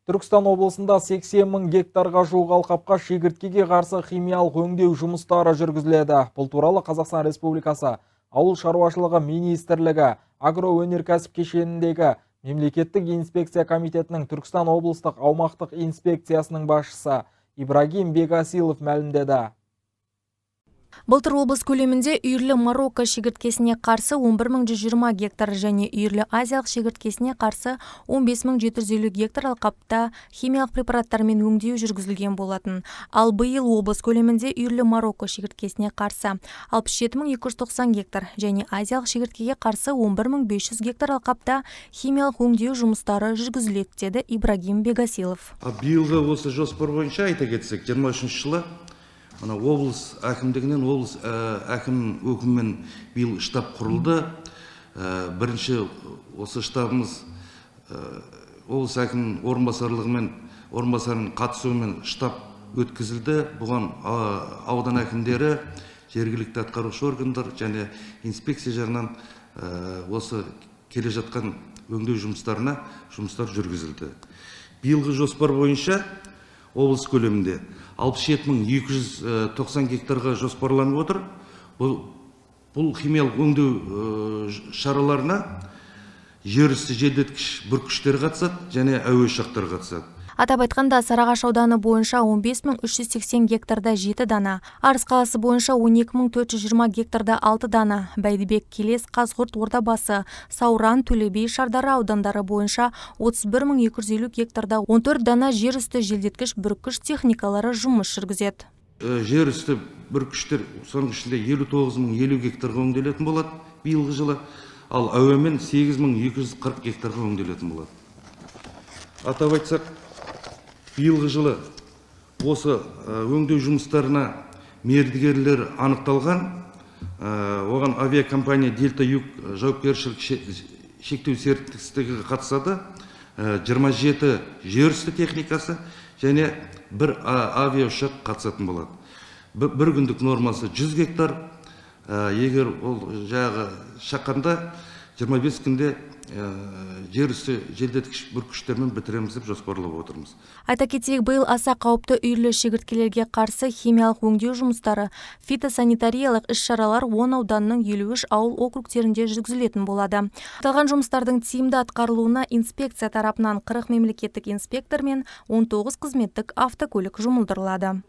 Түркістан облысында 80 мың гектарға жуық алқапқа шегірткеге қарсы химиялық өңдеу жұмыстары жүргізіледі. Бұл туралы Қазақстан Республикасы Ауыл шаруашылығы министрлігі агроөнеркәсіп кешеніндегі мемлекеттік инспекция комитетінің Түркістан облыстық аумақтық инспекциясының басшысы Ибрагим Бегасилов мәлімдеді. Былтыр облыс көлемінде үйірлі Марокко шегірткесіне қарсы 11.120 гектар және үйірлі Азиялық шегірткесіне қарсы 15.750 гектар алқапта химиялық препараттармен өңдеу жүргізілген болатын. Ал биыл облыс көлемінде үйірлі Марокко шегірткесіне қарсы 67.290 гектар және Азиялық шегірткеге қарсы 11.500 гектар алқапта химиялық өңдеу жұмыстары жүргізіледі, деді Ибрагим Бегасилов. Биылғы осы жоспар бойынша айта кетсек, 23 жылы облыс әкімдігінен облыс әкім өкімімен биыл штаб құрылды. Бірінші осы штабымыз облыс әкім орынбасарының қатысуымен штаб өткізілді. Бұған аудан әкімдері, жергілікті атқарушы органдар және инспекция жағынан осы келе жатқан өңдеу жұмыстар жүргізілді. Биылғы жоспар бойынша облыс көлемінде 67.290 гектарға жоспарланып отыр. Бұл химиялық өңдеу шараларына жерүсті желдеткіш бүркіштер қатысады және әуе ұшақтар қатысады. Атап айтқанда, Сарыағаш ауданы бойынша 15.380 гектарда 7 дана, Арыс қаласы бойынша 12.420 гектарда 6 дана, Бәйдібек, Келес, Қазғұрт, Ордабасы, Сауран, Төле би, Шардара аудандары бойынша 31.250 гектарда 14 дана жерүсті желдеткіш бүркіш техникалары жұмыс жүргізеді. Жерүсті бүркіштер соның ішінде 59.050 гектарға өңделетін болады биылғы жылы, ал әуемен 8.240 гектарға өңделетін болады. Атап айтсақ, биылғы жылы осы өңдеу жұмыстарына мердігерлер анықталған. Оған авиакомпания Дельта Юг жауапкершілік шектеу серіктестігі қатысады. 27 жерүсті техникасы және бір авиаұшақ қатысатын болады. Бір күндік нормасы 100 гектар. Егер ол жағы шаққанда 25 күнде жерүсті желдеткіш бүркіштермен бітіреміз деп жоспарлап отырмыз. Айта кетейік, биыл аса қауіпті үйірлі шегірткелерге қарсы химиялық өңдеу жұмыстары, фитосанитариялық іс-шаралар 10 ауданның 53 ауыл округтерінде жүргізілетін болады. Аталған жұмыстардың тиімді атқарылуына инспекция тарапынан 40 мемлекеттік инспектор мен 19 қызметтік автокөлік жұмылдырылады.